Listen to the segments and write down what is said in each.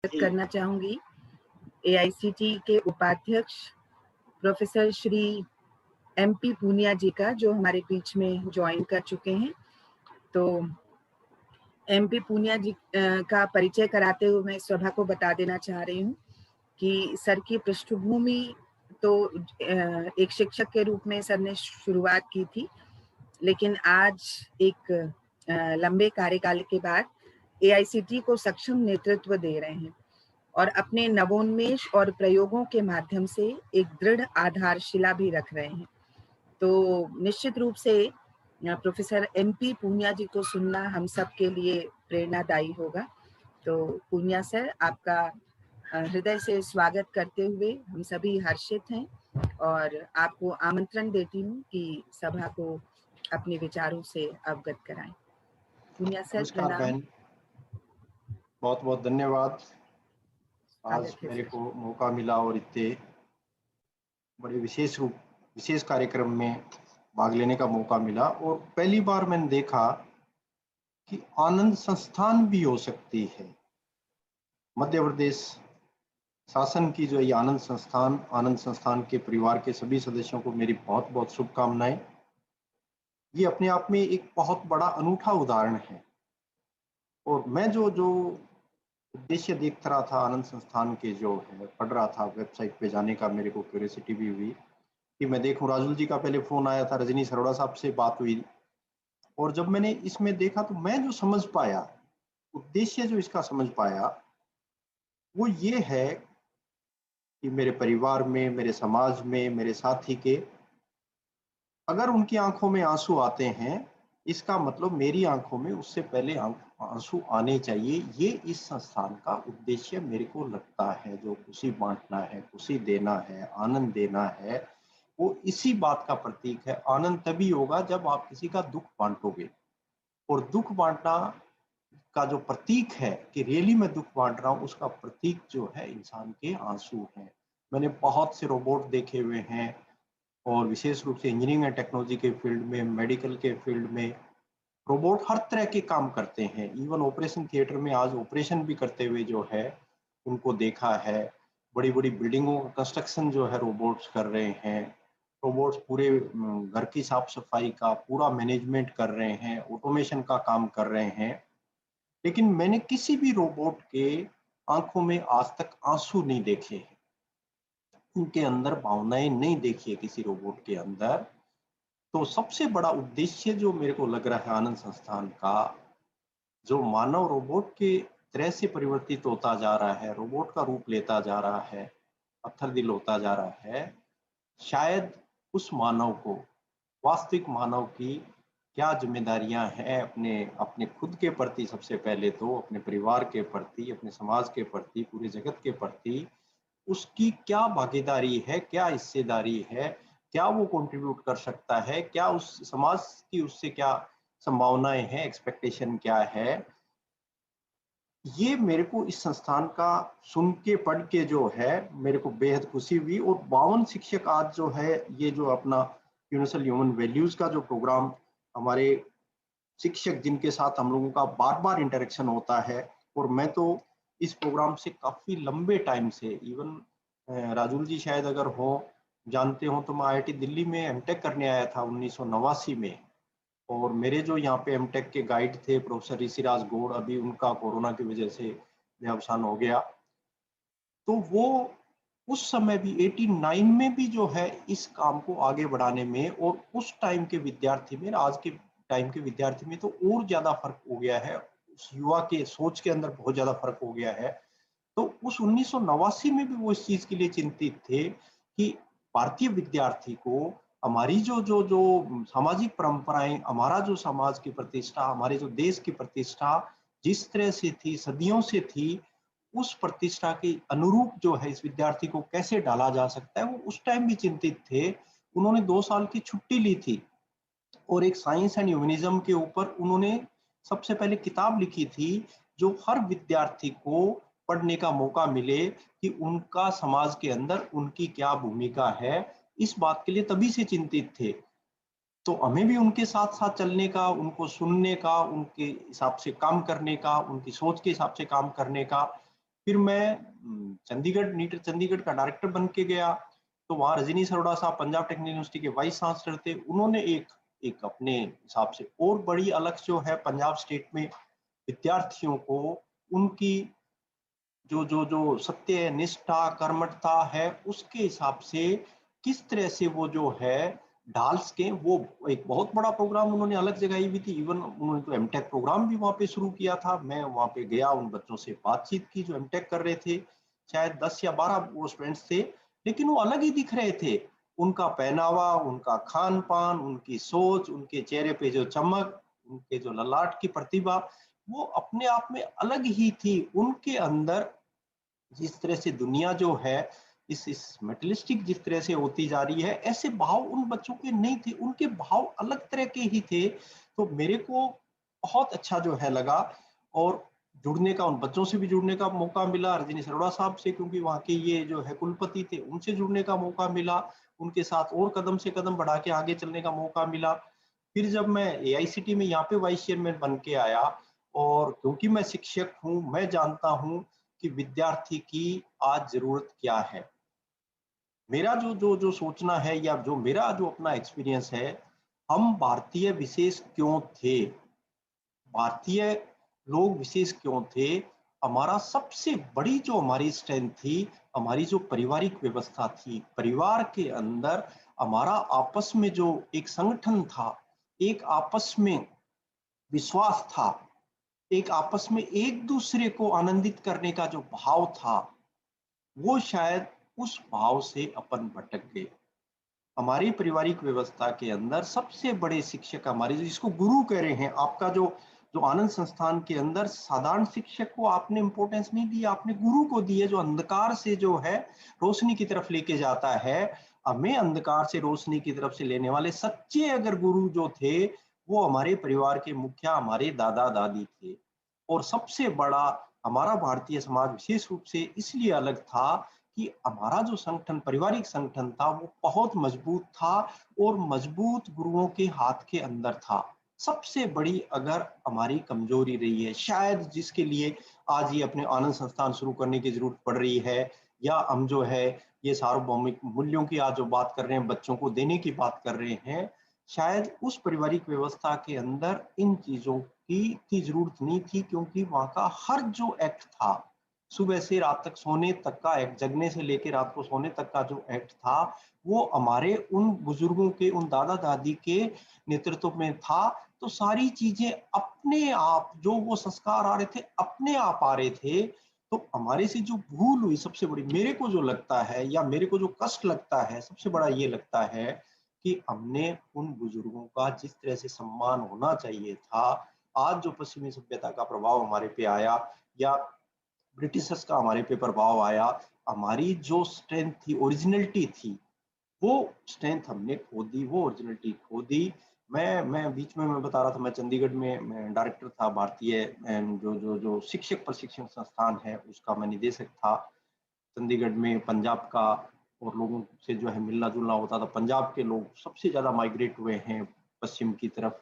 करना चाहूंगी एआईसीटी के उपाध्यक्ष प्रोफेसर श्री एमपी पूनिया जी का, जो हमारे बीच में ज्वाइन कर चुके हैं। तो एमपी पूनिया जी का परिचय कराते हुए मैं सभा को बता देना चाह रही हूँ कि सर की पृष्ठभूमि तो एक शिक्षक के रूप में सर ने शुरुआत की थी, लेकिन आज एक लंबे कार्यकाल के बाद एआईसीटी को सक्षम नेतृत्व दे रहे हैं और अपने नवोन्मेष और प्रयोगों के माध्यम से एक दृढ़ आधारशिला भी रख रहे हैं। तो निश्चित रूप से प्रोफेसर एमपी पूनिया जी को सुनना हम सब के लिए प्रेरणादायी होगा। तो पूनिया सर, आपका हृदय से स्वागत करते हुए हम सभी हर्षित हैं और आपको आमंत्रण देती हूँ कि सभा को अपने विचारों से अवगत कराएं। पूनिया सर, नमस्कार बहन, बहुत बहुत धन्यवाद। आज मेरे को मौका मिला और इतने बड़े विशेष कार्यक्रम में भाग लेने का मौका मिला। और पहली बार मैंने देखा कि आनंद संस्थान भी हो सकती है। मध्य प्रदेश शासन की जो ये आनंद संस्थान के परिवार के सभी सदस्यों को मेरी बहुत बहुत शुभकामनाएं। ये अपने आप में एक बहुत बड़ा अनूठा उदाहरण है। और मैं जो उद्देश्य देख रहा था आनंद संस्थान के, जो है पढ़ रहा था, वेबसाइट पे जाने का मेरे को क्यूरियोसिटी भी हुई कि मैं देखूं। राजुल जी का पहले फोन आया था, रजनी सरोड़ा साहब से बात हुई, और जब मैंने इसमें देखा तो मैं जो समझ पाया, उद्देश्य जो इसका समझ पाया, वो ये है कि मेरे परिवार में, मेरे समाज में, मेरे साथी के अगर उनकी आंखों में आंसू आते हैं, इसका मतलब मेरी आंखों में उससे पहले आंसू आने चाहिए। ये इस संस्थान का उद्देश्य मेरे को लगता है। जो खुशी बांटना है, खुशी देना है, आनंद देना है, वो इसी बात का प्रतीक है। आनंद तभी होगा जब आप किसी का दुख बांटोगे, और दुख बांटना का जो प्रतीक है कि रियली मैं दुख बांट रहा हूँ, उसका प्रतीक जो है इंसान के आंसू है। मैंने बहुत से रोबोट देखे हुए हैं, और विशेष रूप से इंजीनियरिंग एंड टेक्नोलॉजी के फील्ड में, मेडिकल के फील्ड में रोबोट हर तरह के काम करते हैं। इवन ऑपरेशन थिएटर में आज ऑपरेशन भी करते हुए जो है उनको देखा है। बड़ी बड़ी बिल्डिंगों का कंस्ट्रक्शन जो है रोबोट्स कर रहे हैं। रोबोट्स पूरे घर की साफ सफाई का पूरा मैनेजमेंट कर रहे हैं, ऑटोमेशन का काम कर रहे हैं। लेकिन मैंने किसी भी रोबोट के आंखों में आज तक आंसू नहीं देखे हैं, उनके अंदर भावनाएं नहीं देखी है किसी रोबोट के अंदर। तो सबसे बड़ा उद्देश्य जो मेरे को लग रहा है आनंद संस्थान का, जो मानव रोबोट के तरह से परिवर्तित होता जा रहा है, रोबोट का रूप लेता जा रहा है, पत्थर दिल होता जा रहा है, शायद उस मानव को, वास्तविक मानव की क्या जिम्मेदारियां हैं अपने अपने खुद के प्रति, सबसे पहले तो अपने परिवार के प्रति, अपने समाज के प्रति, पूरे जगत के प्रति उसकी क्या भागीदारी है, क्या हिस्सेदारी है, क्या वो कंट्रीब्यूट कर सकता है, क्या उस समाज की उससे क्या संभावनाएं हैं, एक्सपेक्टेशन क्या है। ये मेरे को इस संस्थान का सुन के, पढ़ के जो है मेरे को बेहद खुशी हुई। और 52 शिक्षक आज जो है ये जो अपना यूनिवर्सल ह्यूमन वैल्यूज का जो प्रोग्राम, हमारे शिक्षक जिनके साथ हम लोगों का बार बार इंटरेक्शन होता है, और मैं तो इस प्रोग्राम से काफी लंबे टाइम से, इवन राजुल जी शायद अगर हो जानते हो तो मैं आईआईटी दिल्ली में एमटेक करने आया था 1989 में। और मेरे जो यहाँ पे एमटेक के गाइड थे प्रोफेसर ऋषिराज गौड़, अभी उनका कोरोना की वजह से देहावसान हो गया। तो वो उस समय भी 89 में भी जो है इस काम को आगे बढ़ाने में, और उस टाइम के विद्यार्थी में आज के टाइम के विद्यार्थी में तो और ज्यादा फर्क हो गया है। उस युवा के सोच के अंदर बहुत ज्यादा फर्क हो गया है। तो उस 1989 में भी वो इस चीज के लिए चिंतित थे कि भारतीय विद्यार्थी को हमारी जो जो जो सामाजिक परंपराएं, हमारा जो समाज की प्रतिष्ठा, हमारे जो देश की प्रतिष्ठा जिस तरह से थी, सदियों से थी, उस प्रतिष्ठा के अनुरूप जो है इस विद्यार्थी को कैसे डाला जा सकता है। वो उस टाइम भी चिंतित थे। उन्होंने 2 साल की छुट्टी ली थी, और एक साइंस एंड ह्यूमनिज्म के ऊपर उन्होंने सबसे पहले किताब लिखी थी, जो हर विद्यार्थी को पढ़ने का मौका मिले कि उनका समाज के अंदर उनकी क्या भूमिका है। इस बात के लिए तभी से चिंतित थे। तो हमें भी उनके साथ साथ चलने का, उनको सुनने का, उनके हिसाब से काम करने का, उनकी सोच के हिसाब से काम करने का फिर मैं चंडीगढ़ नीट चंडीगढ़ का डायरेक्टर बन के गया, तो वहाँ रजनीश अरोड़ा साहब पंजाब टेक्निकल यूनिवर्सिटी के वाइस चांसलर थे। उन्होंने एक अपने हिसाब से और बड़ी अलग जो है पंजाब स्टेट में विद्यार्थियों को उनकी जो सत्य निष्ठा कर्मठता है उसके हिसाब से किस तरह से वो जो है ढाल सके, वो एक बहुत बड़ा प्रोग्राम उन्होंने अलग जगह भी थी। इवन उन्होंने तो एमटेक प्रोग्राम भी वहाँ पे शुरू किया था। मैं वहाँ पे गया, उन बच्चों से बातचीत की जो एमटेक कर रहे थे, शायद 10 या 12 वो स्टूडेंट्स थे, लेकिन वो अलग ही दिख रहे थे। उनका पहनावा, उनका खान पान, उनकी सोच, उनके चेहरे पे जो चमक, उनके जो ललाट की प्रतिभा, वो अपने आप में अलग ही थी। उनके अंदर जिस तरह से दुनिया जो है इस मेटलिस्टिक जिस तरह से होती जा रही है, ऐसे भाव उन बच्चों के नहीं थे, उनके भाव अलग तरह के ही थे। तो मेरे को बहुत अच्छा जो है लगा, और जुड़ने का, उन बच्चों से भी जुड़ने का मौका मिला, रजनीश अरोड़ा साहब से, क्योंकि वहाँ के ये जो है कुलपति थे, उनसे जुड़ने का मौका मिला, उनके साथ और कदम से कदम बढ़ा के आगे चलने का मौका मिला। फिर जब मैं एआईसीटी में यहाँ पे वाइस चेयरमैन बन के आया, और क्योंकि मैं शिक्षक हूँ, मैं जानता हूँ कि विद्यार्थी की आज जरूरत क्या है। मेरा जो जो जो सोचना है, या जो मेरा जो अपना एक्सपीरियंस है, हम भारतीय विशेष क्यों थे, भारतीय लोग विशेष क्यों थे, हमारा सबसे बड़ी जो हमारी स्ट्रेंथ थी, हमारी जो पारिवारिक व्यवस्था थी, परिवार के अंदर हमारा आपस में जो एक संगठन था, एक आपस में विश्वास था, एक आपस में एक दूसरे को आनंदित करने का जो भाव था, वो शायद उस भाव से अपन भटक गए। हमारी पारिवारिक व्यवस्था के अंदर सबसे बड़े शिक्षक हमारे, जिसको गुरु कह रहे हैं, आपका जो जो आनंद संस्थान के अंदर साधारण शिक्षक को आपने इंपॉर्टेंस नहीं दी, आपने गुरु को दी है, जो अंधकार से जो है रोशनी की तरफ लेके जाता है। हमें अंधकार से रोशनी की तरफ से लेने वाले सच्चे अगर गुरु जो थे, वो हमारे परिवार के मुखिया, हमारे दादा दादी थे। और सबसे बड़ा हमारा भारतीय समाज विशेष रूप से इसलिए अलग था कि हमारा जो संगठन, पारिवारिक संगठन था, वो बहुत मजबूत था, और मजबूत गुरुओं के हाथ के अंदर था। सबसे बड़ी अगर हमारी कमजोरी रही है, शायद जिसके लिए आज ये अपने आनंद संस्थान शुरू करने की जरूरत पड़ रही है, या हम जो है ये सार्वभौमिक मूल्यों की आज जो बात कर रहे हैं, बच्चों को देने की बात कर रहे हैं, शायद उस पारिवारिक व्यवस्था के अंदर इन चीजों की जरूरत नहीं थी। क्योंकि वहां का हर जो एक्ट था, सुबह से रात तक सोने तक का एक्ट, जगने से लेकर रात को सोने तक का जो एक्ट था, वो हमारे उन बुजुर्गों के, उन दादा दादी के नेतृत्व में था। तो सारी चीजें अपने आप, जो वो संस्कार आ रहे थे, अपने आप आ रहे थे। तो हमारे से जो भूल हुई सबसे बड़ी, मेरे को जो लगता है, या मेरे को जो कष्ट लगता है, सबसे बड़ा ये लगता है कि हमने उन बुजुर्गों का जिस तरह से सम्मान होना चाहिए था, आज जो पश्चिमी सभ्यता का प्रभाव हमारे पे आया, या ब्रिटिशर्स का हमारे पे प्रभाव आया, हमारी जो स्ट्रेंथ थी, ओरिजिनलिटी थी, वो स्ट्रेंथ हमने खो दी, वो ओरिजिनलिटी खो दी। मैं बीच में मैं बता रहा था, मैं चंडीगढ़ में मैं डायरेक्टर था भारतीय जो जो जो शिक्षक प्रशिक्षण संस्थान है, उसका मैं निदेशक था। चंडीगढ़ में पंजाब का और लोगों से जो है मिलना जुलना होता था। पंजाब के लोग सबसे ज्यादा माइग्रेट हुए हैं पश्चिम की तरफ,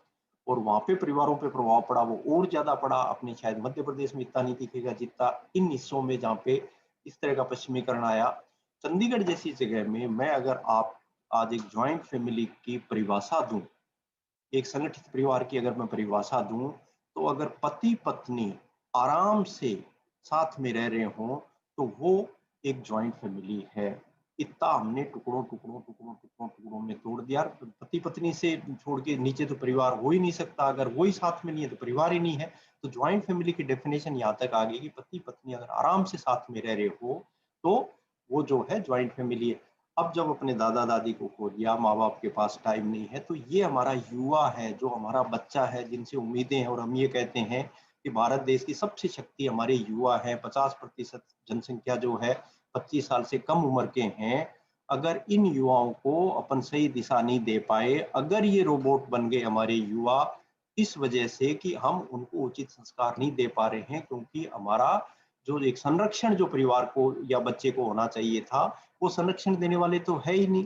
और वहां पे परिवारों पे प्रभाव पड़ा, वो और ज्यादा पड़ा। अपने शायद मध्य प्रदेश में इतना नहीं दिखेगा जितना इन हिस्सों में, जहाँ पे इस तरह का पश्चिमीकरण आया। चंडीगढ़ जैसी जगह में मैं अगर आप आज एक ज्वाइंट फैमिली की परिभाषा दूं, एक संगठित परिवार की अगर मैं परिभाषा दूं, तो अगर पति पत्नी आराम से साथ में रह रहे हो, तो वो एक ज्वाइंट फैमिली है। इतना हमने टुकड़ों टुकड़ों टुकड़ों टुकड़ों टुकड़ों में तोड़ दिया। पति पत्नी से छोड़ के नीचे तो परिवार हो ही नहीं सकता, अगर वो ही साथ में नहीं है तो परिवार ही नहीं है। तो ज्वाइंट फैमिली की डेफिनेशन यहाँ तक आ गई कि पति पत्नी अगर आराम से साथ में रह रहे हो, तो वो जो है ज्वाइंट फैमिली है। अब जब अपने दादा दादी को खो दिया, माँ बाप के पास टाइम नहीं है, तो ये हमारा युवा है, जो हमारा बच्चा है, जिनसे उम्मीदें हैं। और हम ये कहते हैं कि भारत देश की सबसे शक्ति हमारे युवा है। 50% जनसंख्या जो है 25 साल से कम उम्र के हैं। अगर इन युवाओं को अपन सही दिशा नहीं दे पाए, अगर ये रोबोट बन गए हमारे युवा, इस वजह से कि हम उनको उचित संस्कार नहीं दे पा रहे हैं, क्योंकि हमारा जो एक संरक्षण जो परिवार को या बच्चे को होना चाहिए था, वो संरक्षण देने वाले तो है ही नहीं।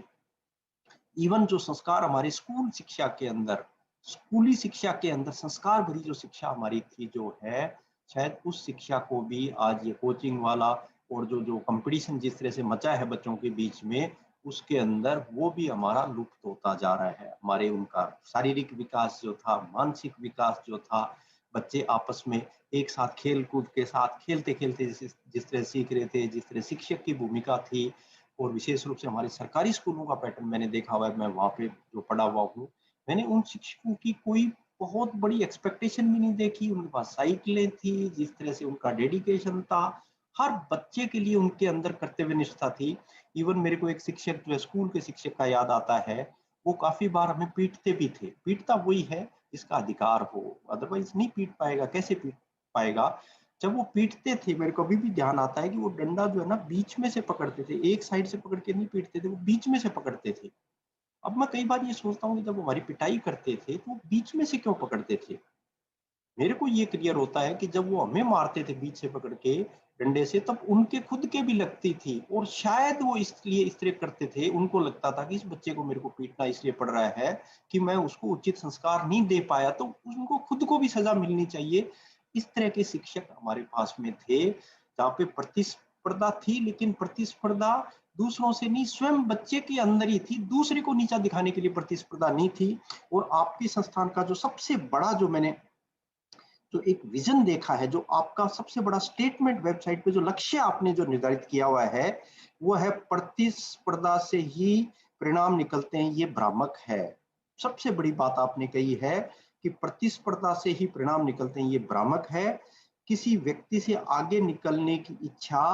इवन जो संस्कार हमारे स्कूल शिक्षा के अंदर, स्कूली शिक्षा के अंदर संस्कार भरी जो शिक्षा हमारी थी, जो है शायद उस शिक्षा को भी आज ये कोचिंग वाला और जो जो कंपटीशन जिस तरह से मचा है बच्चों के बीच में, उसके अंदर वो भी हमारा लुप्त होता जा रहा है। हमारे उनका शारीरिक विकास जो था, मानसिक विकास जो था, बच्चे आपस में एक साथ खेल कूद के साथ खेलते खेलते जिस तरह सीख रहे थे, जिस तरह शिक्षक की भूमिका थी, और विशेष रूप से हमारे सरकारी स्कूलों का पैटर्न मैंने देखा हुआ है, मैं वहाँ पे जो पढ़ा हुआ हूँ, मैंने उन शिक्षकों की कोई बहुत बड़ी एक्सपेक्टेशन भी नहीं देखी। उनके पास साइकिलें थी, जिस तरह से उनका डेडिकेशन था, हर बच्चे के लिए उनके अंदर कर्तव्य निष्ठा थी। इवन मेरे को एक शिक्षक जो है स्कूल के शिक्षक का याद आता है, वो काफी बार हमें पीटते भी थे। पीटता वही है जिसका अधिकार हो, अदरवाइज नहीं पीट पाएगा। कैसे पीट पाएगा? जब वो पीटते थे, मेरे को अभी भी ध्यान आता है कि वो डंडा जो है ना बीच में से पकड़ते थे, एक साइड से पकड़ के नहीं पीटते थे, वो बीच में से पकड़ते थे। अब मैं कई बार ये सोचता हूँ कि जब वो हमारी पिटाई करते थे तो बीच में से क्यों पकड़ते थे? मेरे को ये क्लियर होता है कि जब वो हमें मारते थे बीच से पकड़ के डंडे से, तब उनके खुद के भी लगती थी, और शायद वो इसलिए इस तरह करते थे, उनको लगता था कि इस बच्चे को मेरे को पीटना इसलिए पड़ रहा है कि मैं उसको उचित संस्कार नहीं दे पाया, तो उनको खुद को भी सजा मिलनी चाहिए। इस तरह के शिक्षक हमारे पास में थे, जहाँ पे प्रतिस्पर्धा थी, लेकिन प्रतिस्पर्धा दूसरों से नहीं, स्वयं बच्चे के अंदर ही थी। दूसरे को नीचा दिखाने के लिए प्रतिस्पर्धा नहीं थी। और आपके संस्थान का जो सबसे बड़ा जो मैंने जो एक विजन देखा है, जो आपका सबसे बड़ा स्टेटमेंट वेबसाइट पे जो लक्ष्य आपने जो निर्धारित किया हुआ है, वो है प्रतिस्पर्धा से ही परिणाम निकलते हैं, ये भ्रामक है। सबसे बड़ी बात आपने कही है कि प्रतिस्पर्धा से ही परिणाम निकलते हैं, ये भ्रामक है। किसी व्यक्ति से आगे निकलने की इच्छा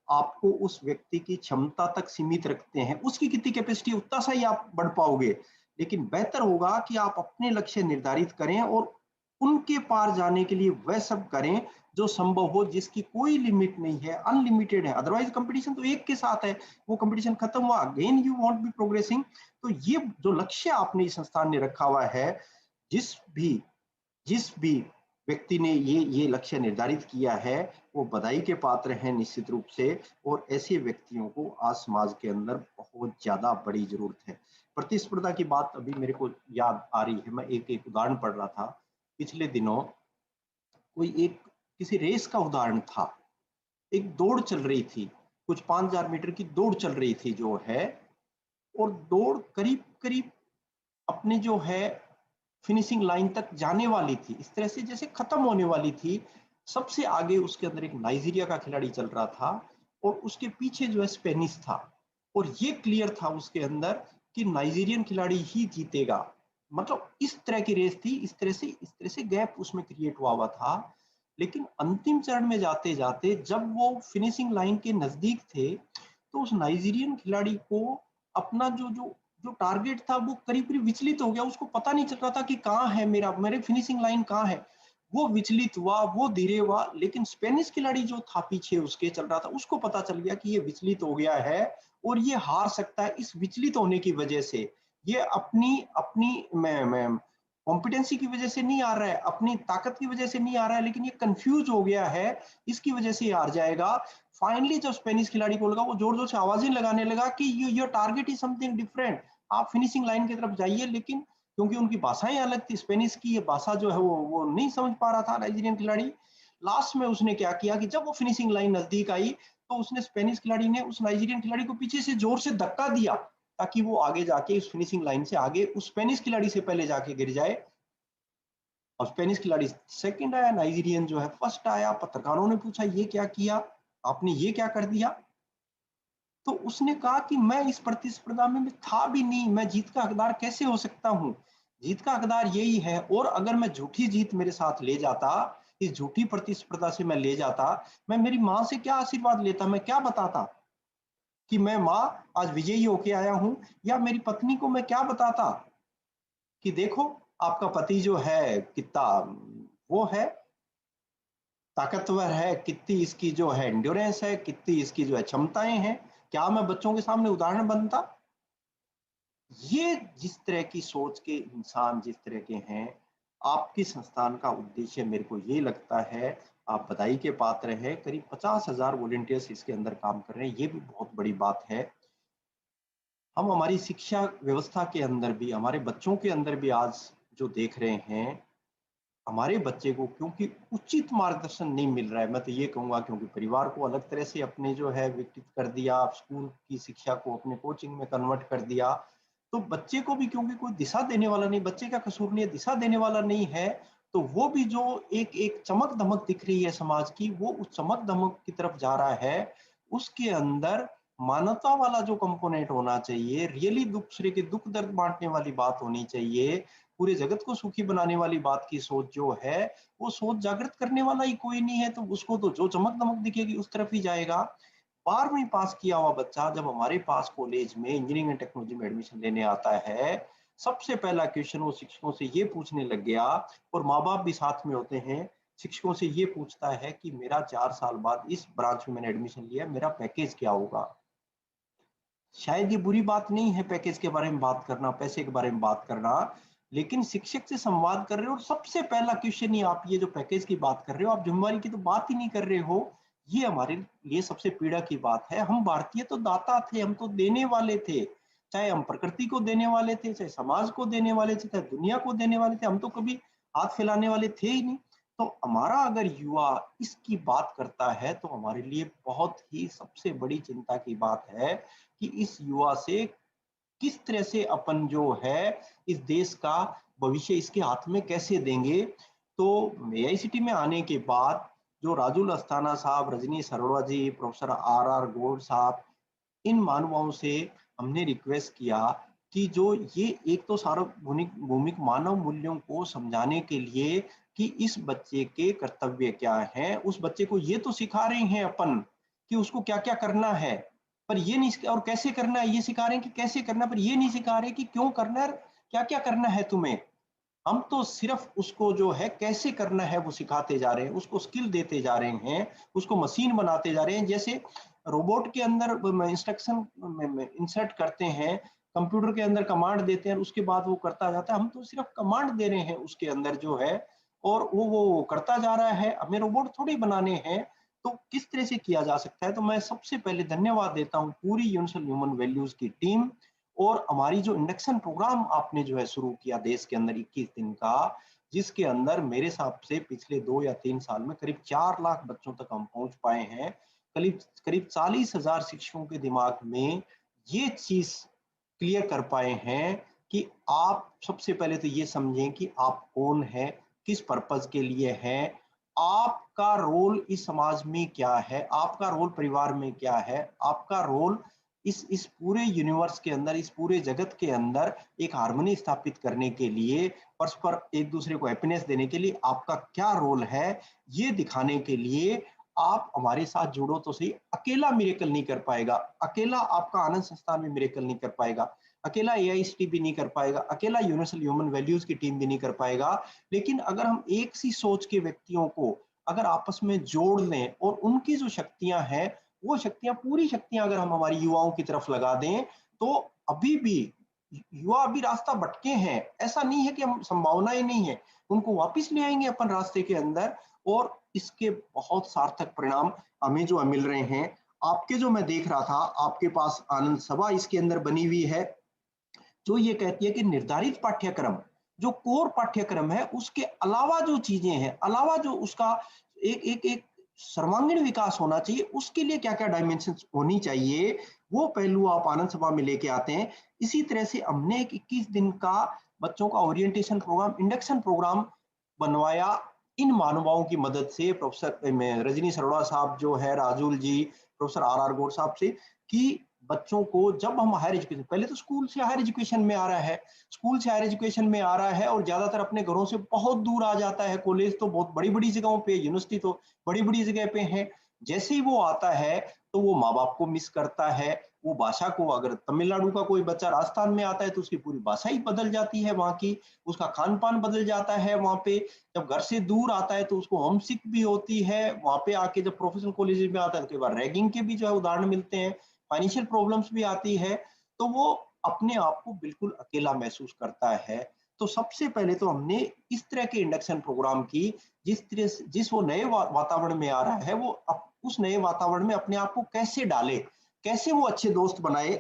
आपको उस व्यक्ति की क्षमता तक सीमित रखते हैं। उसकी कितनी कैपेसिटी, उतना सा ही आप बढ़ पाओगे। लेकिन बेहतर होगा कि आप अपने लक्ष्य निर्धारित करें और उनके पार जाने के लिए वह सब करें जो संभव हो, जिसकी कोई लिमिट नहीं है, अनलिमिटेड है। अदरवाइज कंपटीशन तो एक के साथ है, वो कंपटीशन खत्म हुआ, again you want be progressing. तो ये जो लक्ष्य आपने इस संस्थान ने रखा हुआ है, जिस भी जिस भी व्यक्ति ने ये लक्ष्य निर्धारित किया है, वो बधाई के पात्र हैं निश्चित रूप से। और ऐसे व्यक्तियों को आज समाज के अंदर बहुत ज्यादा बड़ी जरूरत है। प्रतिस्पर्धा की बात अभी मेरे को याद आ रही है, मैं एक उदाहरण पढ़ रहा था पिछले दिनों। कोई एक किसी रेस का उदाहरण था, एक दौड़ चल रही थी, कुछ 5000 मीटर की दौड़ चल रही थी जो है, और दौड़ करीब करीब अपने जो है फिनिशिंग लाइन तक जाने वाली थी, इस तरह से जैसे खत्म होने वाली थी। सबसे आगे उसके अंदर एक नाइजीरिया का खिलाड़ी चल रहा था, और उसके पीछे जो है स्पेनिश था। और ये क्लियर था उसके अंदर कि नाइजीरियन खिलाड़ी ही जीतेगा। मतलब इस तरह की रेस थी, इस तरह से गैप उसमें क्रिएट हुआ था। लेकिन अंतिम चरण में जाते जाते जब वो फिनिशिंग लाइन के नजदीक थे, तो उस नाइजीरियन खिलाड़ी को अपना जो जो जो टारगेट था वो करीब करीब विचलित हो गया। उसको पता नहीं चल रहा था कि कहाँ है मेरे फिनिशिंग लाइन कहाँ है। वो विचलित हुआ, वो धीरे हुआ। लेकिन स्पेनिश खिलाड़ी जो था पीछे उसके चल रहा था, उसको पता चल गया कि ये विचलित हो गया है और ये हार सकता है। इस विचलित होने की वजह से ये अपनी अपनी कॉम्पिटेंसी की वजह से नहीं आ रहा है, अपनी ताकत की वजह से नहीं आ रहा है, लेकिन ये कंफ्यूज हो गया है, इसकी वजह से हार जाएगा। फाइनली जब स्पेनिश खिलाड़ी को लगा, वो जोर जोर से आवाजें लगाने लगा कि your target is something different, आप फिनिशिंग लाइन की तरफ जाइए। लेकिन क्योंकि उनकी भाषाएं अलग थी, स्पेनिश की ये भाषा जो है वो नहीं समझ पा रहा था नाइजीरियन खिलाड़ी। लास्ट में उसने क्या किया कि जब वो फिनिशिंग लाइन नजदीक आई, तो उसने स्पेनिश खिलाड़ी ने उस नाइजीरियन खिलाड़ी को पीछे से जोर से धक्का दिया, ताकि वो आगे जाके उस फिनिशिंग लाइन से आगे उस स्पेनिश खिलाड़ी से पहले जाके गिर जाए। और स्पेनिश खिलाड़ी सेकंड आया, नाइजीरियन जो है फर्स्ट आया। पत्रकारों ने पूछा ये क्या किया आपने, ये क्या कर दिया? तो उसने कहा कि मैं इस प्रतिस्पर्धा में था भी नहीं, मैं जीत का हकदार कैसे हो सकता हूं? जीत का हकदार यही है। और अगर मैं झूठी जीत मेरे साथ ले जाता, इस झूठी प्रतिस्पर्धा से मैं ले जाता, मैं मेरी माँ से क्या आशीर्वाद लेता, मैं क्या बताता कि मैं माँ आज विजयी होके आया हूं? या मेरी पत्नी को मैं क्या बताता कि देखो आपका पति जो है कितना वो है, ताकतवर है, कितनी इसकी जो है एंड्योरेंस है, कितनी इसकी जो है क्षमताएं हैं। क्या मैं बच्चों के सामने उदाहरण बनता? ये जिस तरह की सोच के इंसान जिस तरह के हैं, आपकी संस्थान का उद्देश्य मेरे को ये लगता है, आप बधाई के पात्र हैं। करीब 50,000 वॉलंटियर्स इसके अंदर काम कर रहे हैं, ये भी बहुत बड़ी बात है। हम हमारी शिक्षा व्यवस्था के अंदर भी, हमारे बच्चों के अंदर भी आज जो देख रहे हैं, हमारे बच्चे को क्योंकि उचित मार्गदर्शन नहीं मिल रहा है, मैं तो ये कहूँगा क्योंकि परिवार को अलग तरह से अपने जो है विकसित कर दिया, स्कूल की शिक्षा को अपने कोचिंग में कन्वर्ट कर दिया, तो बच्चे को भी क्योंकि कोई दिशा देने वाला नहीं, बच्चे का कसूर नहीं है, दिशा देने वाला नहीं है, तो वो भी जो एक एक चमक दमक दिख रही है समाज की, वो उस चमक दमक की तरफ जा रहा है। उसके अंदर मानवता वाला जो कंपोनेंट होना चाहिए, रियली दूसरे के दुख दर्द बांटने वाली बात होनी चाहिए, पूरे जगत को सुखी बनाने वाली बात की सोच जो है, वो सोच जागृत करने वाला ही कोई नहीं है, तो उसको तो जो चमक दमक दिखेगी उस तरफ ही जाएगा। 12वीं पास किया हुआ बच्चा जब हमारे पास कॉलेज में इंजीनियरिंग एंड टेक्नोलॉजी में एडमिशन लेने आता है, सबसे पहला क्वेश्चन वो शिक्षकों से ये पूछने लग गया, और माँ बाप भी साथ में होते हैं, शिक्षकों से ये पूछता है कि मेरा 4 साल बाद इस ब्रांच में मैंने एडमिशन लिया, मेरा पैकेज क्या होगा। शायद ये बुरी बात नहीं है पैकेज के बारे में बात करना, पैसे के बारे में बात करना, लेकिन शिक्षक से संवाद कर रहे हो और सबसे पहला क्वेश्चन ही आप ये जो पैकेज की बात कर रहे हो, आप जिम्मेवारी की तो बात ही नहीं कर रहे हो। ये हमारे लिए सबसे पीड़ा की बात है। हम भारतीय तो दाता थे, हम तो देने वाले थे, चाहे हम प्रकृति को देने वाले थे, चाहे समाज को देने वाले थे, चाहे दुनिया को देने वाले थे, हम तो कभी हाथ फैलाने वाले थे ही नहीं। तो हमारा अगर युवा इसकी बात करता है तो हमारे लिए बहुत ही सबसे बड़ी चिंता की बात है कि इस युवा से किस तरह से अपन जो है इस देश का भविष्य इसके हाथ में कैसे देंगे। तो एआईसीटी में आने के बाद जो राजुल अस्थाना साहब, रजनी अरोड़ा जी, प्रोफेसर आर गौड़ साहब, इन महानुभावों से हमने रिक्वेस्ट किया कि जो ये एक तो सार्वभौमिक मानव मूल्यों को समझाने के लिए कि इस बच्चे के कर्तव्य क्या है, उस बच्चे को ये तो सिखा रहे हैं अपन कि उसको क्या क्या करना है, पर ये नहीं, और कैसे करना है ये सिखा रहे हैं कि कैसे करना, पर ये नहीं सिखा रहे कि क्यों करना है, क्या क्या करना है तुम्हें। हम तो सिर्फ उसको जो है कैसे करना है वो सिखाते जा रहे हैं, उसको स्किल देते जा रहे हैं, उसको मशीन बनाते जा रहे हैं। जैसे रोबोट के अंदर इंस्ट्रक्शन इंसर्ट करते हैं, कंप्यूटर के अंदर कमांड देते हैं, उसके बाद वो करता जाता है, हम तो सिर्फ कमांड दे रहे हैं उसके अंदर जो है, और वो करता जा रहा है, हमें रोबोट थोड़ी बनाने हैं। तो किस तरह से किया जा सकता है, तो मैं सबसे पहले धन्यवाद देता हूँ पूरी यूनिवर्सल ह्यूमन वैल्यूज की टीम, और हमारी जो इंडक्शन प्रोग्राम आपने जो है शुरू किया देश के अंदर 21 दिन का, जिसके अंदर मेरे हिसाब से पिछले 2 या 3 साल में करीब 4 लाख बच्चों तक हम पहुंच पाए हैं। करीब करीब 40,000 शिक्षकों के दिमाग में ये चीज क्लियर कर पाए हैं कि आप सबसे पहले तो ये समझें कि आप कौन है, किस पर्पज के लिए है, आपका रोल इस समाज में क्या है, आपका रोल परिवार में क्या है, आपका रोल इस पूरे यूनिवर्स के अंदर, इस पूरे जगत के अंदर एक हार्मनी स्थापित करने के लिए, परस्पर एक दूसरे को हैप्पीनेस देने के लिए आपका क्या रोल है, ये दिखाने के लिए आप हमारे साथ जुड़ो तो सही। अकेला मिरेकल नहीं कर पाएगा, अकेला आपका आनंद संस्थान भी मिरेकल नहीं कर पाएगा, अकेला एआईसीटी भी नहीं कर पाएगा, अकेला यूनिवर्सल ह्यूमन वैल्यूज की टीम भी नहीं कर पाएगा। लेकिन अगर हम एक सी सोच के व्यक्तियों को अगर आपस में जोड़ लें और उनकी जो शक्तियां हैं, वो शक्तियां, पूरी शक्तियां अगर हम हमारी युवाओं की तरफ लगा दें, तो अभी भी युवा अभी रास्ता भटके हैं, ऐसा नहीं है कि हम संभावनाएं नहीं है, उनको वापस ले आएंगे अपन रास्ते के अंदर, और इसके बहुत सार्थक परिणाम हमें जो मिल रहे हैं। आपके जो मैं देख रहा था, आपके पास आनंद सभा इसके अंदर बनी हुई है, जो ये कहती है कि निर्धारित पाठ्यक्रम, जो कोर पाठ्यक्रम है, उसके अलावा जो चीजें हैं, अलावा जो उसका एक एक एक सर्वांगीण विकास होना चाहिए, उसके लिए क्या क्या डायमेंशन होनी चाहिए, वो पहलू आप आनंद सभा में लेके आते हैं। इसी तरह से हमने एक 21 दिन का बच्चों का ओरिएंटेशन प्रोग्राम, इंडक्शन प्रोग्राम बनवाया इन महानुभावों की मदद से, प्रोफेसर रजनी अरोड़ा साहब जो है, राजुल जी, प्रोफेसर आर गौड़ साहब से, कि बच्चों को जब हम हायर एजुकेशन, पहले तो स्कूल से हायर एजुकेशन में आ रहा है, स्कूल से हायर एजुकेशन में आ रहा है, और ज्यादातर अपने घरों से बहुत दूर आ जाता है, कॉलेज तो बहुत बड़ी बड़ी जगहों पे, यूनिवर्सिटी तो बड़ी बड़ी जगह पे है। जैसे ही वो आता है तो वो माँ बाप को मिस करता है, वो भाषा को, अगर तमिलनाडु का कोई बच्चा राजस्थान में आता है तो उसकी पूरी भाषा ही बदल जाती है वहां की, उसका खान पान बदल जाता है वहां पे। जब घर से दूर आता है तो उसको होम सिक भी होती है, वहां पे आके जब प्रोफेशनल कॉलेज में आता है तो कई बार रैगिंग के भी जो है उदाहरण मिलते हैं, फाइनेंशियल प्रॉब्लम्स भी आती है, तो वो अपने आप को बिल्कुल अकेला महसूस करता है। तो सबसे पहले तो हमने इस तरह के इंडक्शन प्रोग्राम की, जिस तरह से जिस वो नए वातावरण में आ रहा है, वो उस नए वातावरण में अपने आप को कैसे डाले, कैसे वो अच्छे दोस्त बनाए,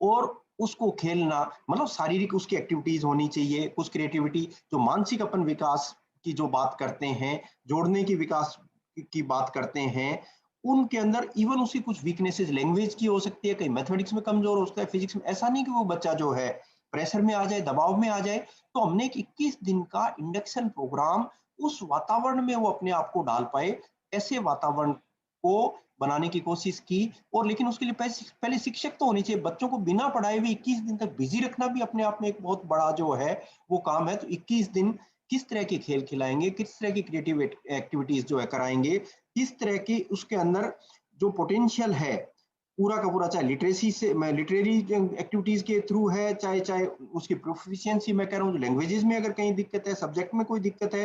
और उसको खेलना, मतलब शारीरिक उसकी एक्टिविटीज होनी चाहिए, कुछ क्रिएटिविटी, जो मानसिक अपन विकास की जो बात करते हैं, जोड़ने की विकास की बात करते हैं, उनके अंदर इवन उसकी कुछ वीकनेसेस लैंग्वेज की हो सकती है, कहीं मैथमेटिक्स में कमजोर हो सकता है, फिजिक्स में। ऐसा नहीं कि वो बच्चा जो है प्रेशर में आ जाए, दबाव में आ जाए। तो हमने एक 21 दिन का इंडक्शन प्रोग्राम उस वातावरण में वो अपने आप को डाल पाए, ऐसे वातावरण को बनाने की कोशिश की। और लेकिन उसके लिए पहले शिक्षक तो होने चाहिए। बच्चों को बिना पढ़ाए हुए 21 दिन तक बिजी रखना भी अपने आप में एक बहुत बड़ा जो है वो काम है। तो 21 दिन किस तरह के खेल खिलाएंगे, किस तरह की क्रिएटिव एक्टिविटीज जो है कराएंगे, किस तरह की उसके अंदर जो पोटेंशियल है पूरा का पूरा, चाहे लिटरेसी से, मैं लिटरेरी एक्टिविटीज के थ्रू है, चाहे चाहे उसकी प्रोफिशिएंसी, मैं कह रहा हूँ लैंग्वेजेस में अगर कहीं दिक्कत है, सब्जेक्ट में कोई दिक्कत है,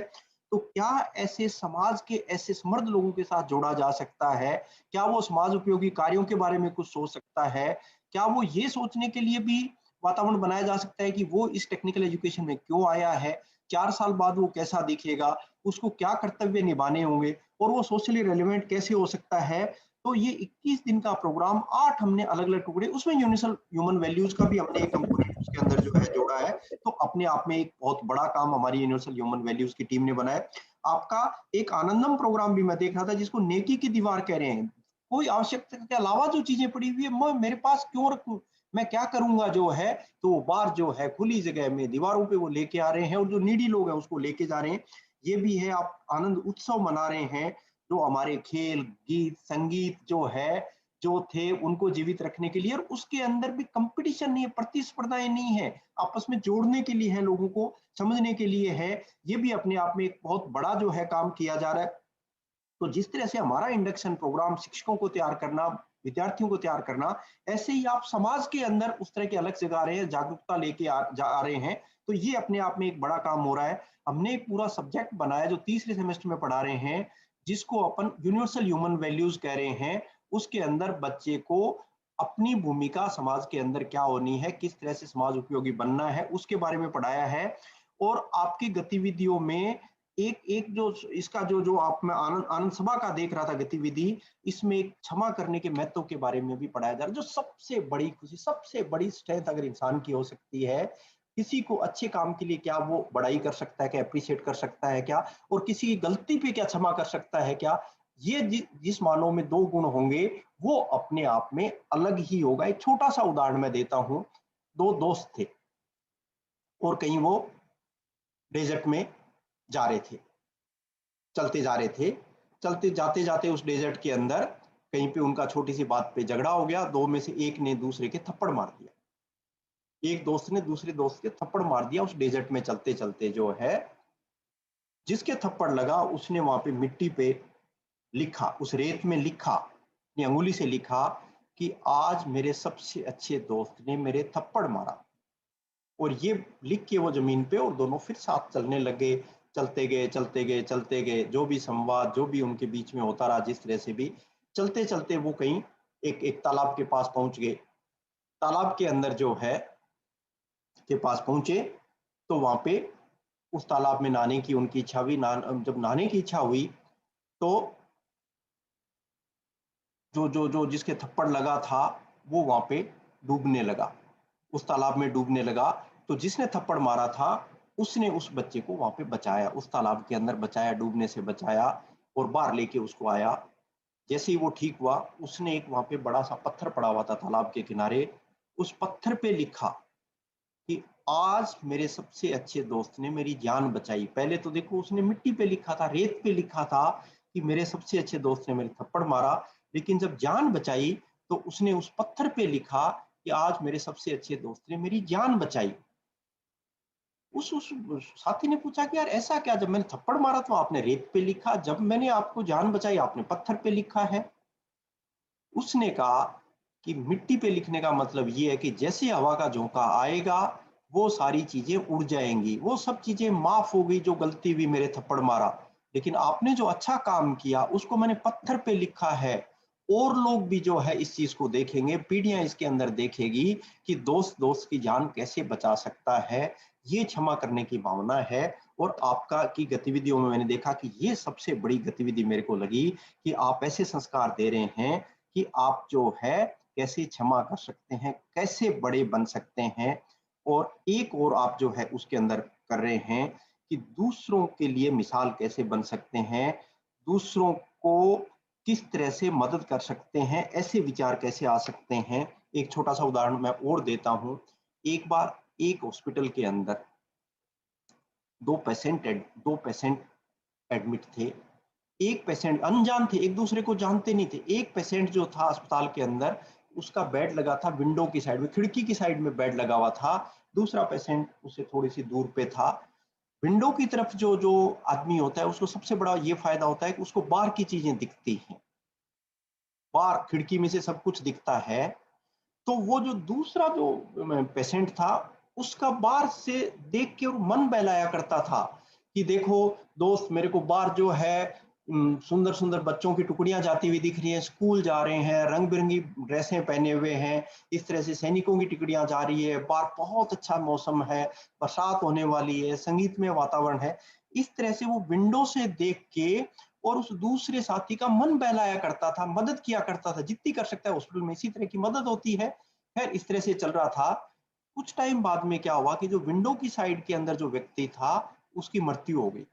तो क्या ऐसे समाज के ऐसे समर्थ लोगों के साथ जोड़ा जा सकता है? क्या वो समाज उपयोगी कार्यों के बारे में कुछ सोच सकता है? क्या वो ये सोचने के लिए भी वातावरण बनाया जा सकता है कि वो इस टेक्निकल एजुकेशन में क्यों आया है, 4 साल बाद वो कैसा दिखेगा, उसको क्या कर्तव्य निभाने होंगे, और वो सोशली रेलिवेंट कैसे हो सकता है? तो ये 21 दिन का प्रोग्राम 8 हमने अलग अलग टुकड़े, उसमें यूनिवर्सल ह्यूमन वैल्यूज का भी हमने एक कंपोनेंट उसके अंदर जो है जोड़ा है। तो अपने आप में एक बहुत बड़ा काम हमारी यूनिवर्सल ह्यूमन वैल्यूज की टीम ने बनाया। आपका एक आनंदम प्रोग्राम भी मैं देख रहा था, जिसको नेकी की दीवार कह रहे हैं। कोई आवश्यकता के अलावा जो चीजें पड़ी हुई है मैं मेरे पास क्यों रखूं, मैं क्या करूंगा जो है। तो वो बार जो है खुली जगह में दीवारों पे वो लेके आ रहे हैं, और जो नीडी लोग हैं उसको लेके जा रहे हैं। ये भी है, आप आनंद उत्सव मना रहे हैं। जो हमारे खेल, गीत, संगीत जो है जो थे उनको जीवित रखने के लिए, और उसके अंदर भी कंपटीशन नहीं है, प्रतिस्पर्धाएं नहीं है, आपस में जोड़ने के लिए है, लोगों को समझने के लिए है। ये भी अपने आप में एक बहुत बड़ा जो है काम किया जा रहा है। तो जिस तरह से हमारा इंडक्शन प्रोग्राम शिक्षकों को तैयार करना, विद्यार्थियों को तैयार करना, ऐसे ही आप समाज के अंदर उस तरह के अलग से गा रहे हैं, जागरूकता लेके आ रहे हैं। तो ये अपने आप में एक बड़ा काम हो रहा है। हमने एक पूरा सब्जेक्ट बनाया जो तीसरे सेमेस्टर में पढ़ा रहे हैं, जिसको अपन यूनिवर्सल ह्यूमन वैल्यूज कह रहे हैं। उसके अंदर बच्चे को अपनी भूमिका समाज के अंदर क्या होनी है, किस तरह से समाज उपयोगी बनना है, उसके बारे में पढ़ाया है। और आपकी गतिविधियों में एक एक जो इसका जो जो आप, मैं आनंद आनंद सभा का देख रहा था गतिविधि, इसमें एक क्षमा करने के महत्व के बारे में भी पढ़ाया जा रहा है। जो सबसे बड़ी खुशी, सबसे बड़ी स्ट्रेंथ अगर इंसान की हो सकती है, किसी को अच्छे काम के लिए क्या वो बड़ाई कर सकता है, क्या अप्रिशिएट कर सकता है क्या, और किसी की गलती पे क्या क्षमा कर सकता है क्या, ये जिस मानव में 2 गुण होंगे वो अपने आप में अलग ही होगा। एक छोटा सा उदाहरण मैं देता हूं। 2 दोस्त थे और कहीं वो डेजर्ट में जा रहे थे, चलते जा रहे थे। चलते जाते जाते उस डेजर्ट के अंदर कहीं पे उनका छोटी सी बात पे झगड़ा हो गया। 2 में से एक ने दूसरे के थप्पड़ मार दिया। एक दोस्त ने दूसरे दोस्त के थप्पड़ मार दिया उस डेजर्ट में चलते चलते जो है। जिसके थप्पड़ लगा उसने वहां पे मिट्टी पे लिखा, उस रेत में लिखा, अपनी अंगुली से लिखा कि आज मेरे सबसे अच्छे दोस्त ने मेरे थप्पड़ मारा। और ये लिख के वो जमीन पे, और दोनों फिर साथ चलने लगे। चलते गए चलते गए चलते गए, जो भी संवाद जो भी उनके बीच में होता रहा, जिस तरह से भी चलते चलते वो कहीं एक एक तालाब के पास पहुंच गए। तालाब के अंदर जो है के पास पहुंचे, तो वहां पे उस तालाब में नहाने की उनकी इच्छा हुई। जब नहाने की इच्छा हुई तो जो जो जो जिसके थप्पड़ लगा था वो वहां पे डूबने लगा, उस तालाब में डूबने लगा। तो जिसने थप्पड़ मारा था उसने उस बच्चे को वहां पे बचाया, उस तालाब के अंदर बचाया, डूबने से बचाया, और बाहर लेके उसको आया। जैसे ही वो ठीक हुआ, उसने एक वहां पे बड़ा सा पत्थर पड़ा हुआ था तालाब के किनारे, उस पत्थर पे लिखा कि आज मेरे सबसे अच्छे दोस्त ने मेरी जान बचाई। पहले तो देखो उसने मिट्टी पे लिखा था, रेत पे लिखा था कि मेरे सबसे अच्छे दोस्त ने मेरे थप्पड़ मारा, लेकिन जब जान बचाई तो उसने उस पत्थर पे लिखा कि आज मेरे सबसे अच्छे दोस्त ने मेरी जान बचाई। उस साथी ने पूछा कि यार ऐसा क्या, जब मैंने थप्पड़ मारा तो आपने रेत पे लिखा, जब मैंने आपको जान बचाई आपने पत्थर पे लिखा है। उसने कहा कि मिट्टी पे लिखने का मतलब ये है कि जैसे हवा का झोंका आएगा वो सारी चीजें उड़ जाएंगी, वो सब चीजें माफ हो गई जो गलती हुई, मेरे थप्पड़ मारा, लेकिन आपने जो अच्छा काम किया उसको मैंने पत्थर पे लिखा है। और लोग भी जो है इस चीज को देखेंगे, पीढ़ियां इसके अंदर देखेगी कि दोस्त दोस्त की जान कैसे बचा सकता है। ये क्षमा करने की भावना है। और आपका की गतिविधियों में मैंने देखा कि ये सबसे बड़ी गतिविधि मेरे को लगी कि आप ऐसे संस्कार दे रहे हैं कि आप जो है कैसे क्षमा कर सकते हैं, कैसे बड़े बन सकते हैं। और एक और आप जो है उसके अंदर कर रहे हैं कि दूसरों के लिए मिसाल कैसे बन सकते हैं, दूसरों को किस तरह से मदद कर सकते हैं, ऐसे विचार कैसे आ सकते हैं। एक छोटा सा उदाहरण मैं और देता हूं। एक बार एक हॉस्पिटल के अंदर दो पेशेंट एडमिट थे। एक पेशेंट अनजान थे, एक दूसरे को जानते नहीं थे। एक पेशेंट जो था अस्पताल के अंदर, उसका बेड लगा था विंडो की साइड में, खिड़की की साइड में बेड लगा हुआ था। दूसरा पेशेंट उससे थोड़ी सी दूर पे था। विंडो की तरफ जो जो आदमी होता है, उसको सबसे बड़ा ये फायदा होता है कि उसको बाहर की चीजें दिखती हैं, बाहर खिड़की में से सब कुछ दिखता है। तो वो जो दूसरा जो पेशेंट था, उसका बाहर से देख के और मन बहलाया करता था कि देखो दोस्त, मेरे को बाहर जो है सुंदर सुंदर बच्चों की टुकड़ियां जाती हुई दिख रही हैं, स्कूल जा रहे हैं, रंग बिरंगी ड्रेसें पहने हुए हैं, इस तरह से सैनिकों की टुकड़ियां जा रही है, बाहर बहुत अच्छा मौसम है, बरसात होने वाली है, संगीतमय वातावरण है। इस तरह से वो विंडो से देख के और उस दूसरे साथी का मन बहलाया करता था, मदद किया करता था, जितनी कर सकता है हॉस्पिटल में इसी तरह की मदद होती है। खैर, इस तरह से चल रहा था। कुछ टाइम बाद में क्या हुआ कि जो विंडो की साइड के अंदर जो व्यक्ति था, उसकी मृत्यु हो गई।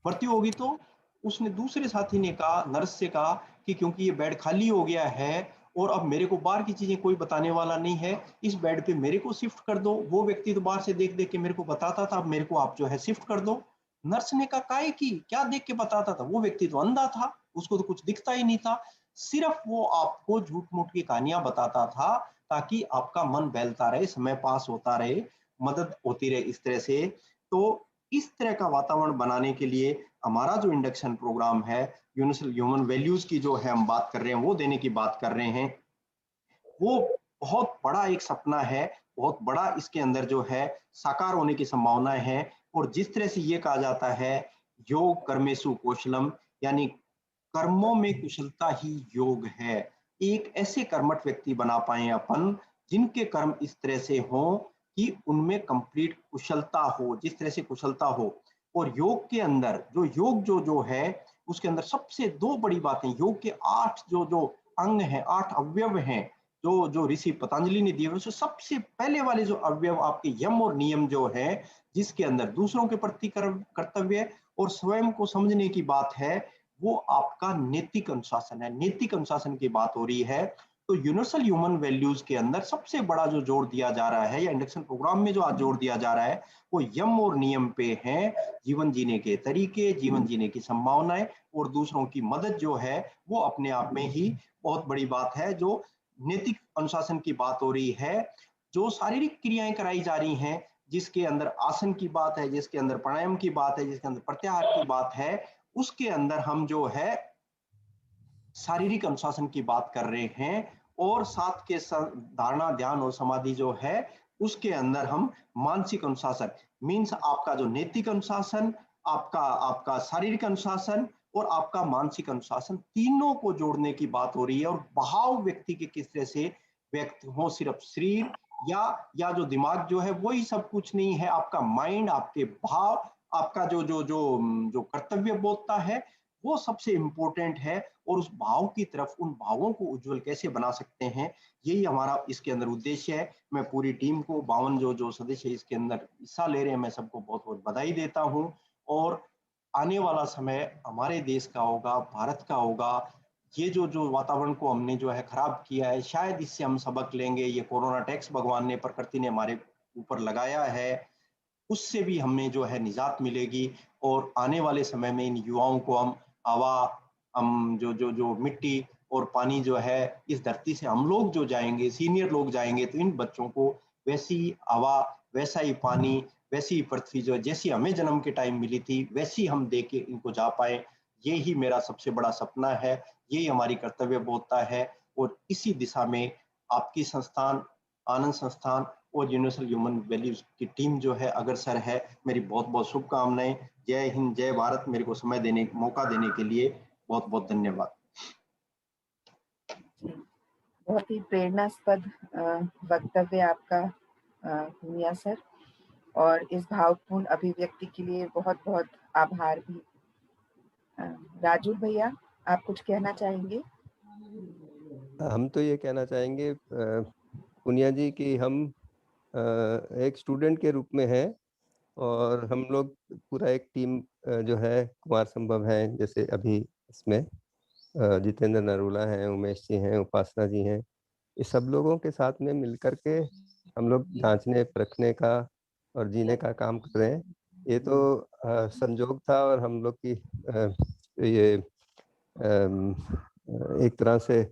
मृत्यु होगी तो उसने दूसरे साथी ने कहा, नर्स से कहा कि क्योंकि ये बेड खाली हो गया है और अब मेरे को बाहर की चीजें कोई बताने वाला नहीं है, इस बेड पे मेरे को शिफ्ट कर दो। वो व्यक्ति तो बाहर से देख देख के मेरे को बताता था, अब मेरे को आप जो है शिफ्ट कर दो। नर्स ने कहा, काहे की, क्या देख के बताता था? वो व्यक्ति तो अंधा था, उसको तो कुछ दिखता ही नहीं था। सिर्फ वो आपको झूठ मूठ की कहानियां बताता था ताकि आपका मन बहलता रहे, समय पास होता रहे, मदद होती रहे इस तरह से। तो इस तरह का वातावरण बनाने के लिए हमारा जो इंडक्शन प्रोग्राम है, यूनिवर्सल ह्यूमन वैल्यूज की जो है हम बात कर रहे हैं, वो देने की बात कर रहे हैं। वो बहुत बड़ा एक सपना है, बहुत बड़ा इसके अंदर जो है साकार होने की संभावनाएं हैं। और जिस तरह से ये कहा जाता है, योग कर्मेसु कौशलम, यानी कर्मों में कुशलता ही योग है। एक ऐसे कर्मठ व्यक्ति बना पाए अपन, जिनके कर्म इस तरह से हो कि उनमें कंप्लीट कुशलता हो, जिस तरह से कुशलता हो। और योग के अंदर जो योग जो है, उसके अंदर सबसे दो बड़ी बातें, योग के 8 जो जो अंग हैं, 8 अवयव हैं, जो जो ऋषि पतंजलि ने दिए, उससे सबसे पहले वाले जो अवयव आपके यम और नियम जो है, जिसके अंदर दूसरों के प्रति कर्तव्य और स्वयं को समझने की बात है, वो आपका नैतिक अनुशासन है। नैतिक अनुशासन की बात हो रही है। तो यूनिवर्सल ह्यूमन वैल्यूज के अंदर सबसे बड़ा जो जोर दिया जा रहा है, या इंडक्शन प्रोग्राम में जो आज जोर दिया जा रहा है, वो यम और नियम पे है। जीवन जीने के तरीके, जीवन जीने की संभावनाएं और दूसरों की मदद जो है, वो अपने आप में ही बहुत बड़ी बात है। जो नैतिक अनुशासन की बात हो रही है, जो शारीरिक क्रियाएं कराई जा रही हैं, जिसके अंदर आसन की बात है, जिसके अंदर प्राणायाम की बात है, जिसके अंदर प्रत्याहार की बात है, उसके अंदर हम जो है शारीरिक अनुशासन की बात कर रहे हैं। और साथ के धारणा, ध्यान और समाधि जो है, उसके अंदर हम मानसिक अनुशासन, मीन्स आपका जो नैतिक अनुशासन, आपका आपका शारीरिक अनुशासन और आपका मानसिक अनुशासन, तीनों को जोड़ने की बात हो रही है। और भाव व्यक्ति के किस तरह से व्यक्त हो, सिर्फ शरीर या जो दिमाग जो है वही सब कुछ नहीं है, आपका माइंड, आपके भाव, आपका जो जो जो जो कर्तव्य बोधता है, वो सबसे इंपॉर्टेंट है। और उस भाव की तरफ, उन भावों को उज्जवल कैसे बना सकते हैं, यही हमारा इसके अंदर उद्देश्य है। मैं पूरी टीम को, 52 जो जो सदस्य इसके अंदर हिस्सा ले रहे हैं, मैं सबको बहुत बहुत बधाई देता हूं। और आने वाला समय हमारे देश का होगा, भारत का होगा। ये जो जो वातावरण को हमने जो है खराब किया है, शायद इससे हम सबक लेंगे। ये कोरोना टैक्स भगवान ने, प्रकृति ने हमारे ऊपर लगाया है, उससे भी हमें जो है निजात मिलेगी। और आने वाले समय में इन युवाओं को हवा, हम जो जो जो मिट्टी और पानी जो है, इस धरती से हम लोग जो जाएंगे, सीनियर लोग जाएंगे, तो इन बच्चों को वैसी हवा, वैसा ही पानी, वैसी ही पृथ्वी जो है, जैसी हमें जन्म के टाइम मिली थी, वैसी हम दे के इनको जा पाए। ये ही मेरा सबसे बड़ा सपना है, यही हमारी कर्तव्य बोधता है। और इसी दिशा में आपकी संस्थान, आनंद संस्थान और यूनिवर्सल ह्यूमन वैल्यूज की टीम जो है अग्रसर है। मेरी बहुत बहुत शुभकामनाएं। जय हिंद, जय भारत। मेरे को समय देने, मौका देने के लिए बहुत बहुत धन्यवाद। बहुत ही प्रेरणास्पद वक्तव्य आपका पूनिया सर, और इस भावपूर्ण अभिव्यक्ति के लिए बहुत बहुत आभार भी। राजू भैया, आप कुछ कहना चाहेंगे? हम तो ये कहना चाहेंगे पूनिया जी कि हम एक स्टूडेंट के रूप में हैं, और हम लोग पूरा एक टीम जो है, कुमार संभव हैं जैसे अभी इसमें, जितेंद्र नरूला हैं, उमेश जी हैं, उपासना जी हैं, इस सब लोगों के साथ में मिलकर के हम लोग जांचने परखने का और जीने का काम कर रहे हैं। ये तो संजोग था और हम लोग की ये एक तरह से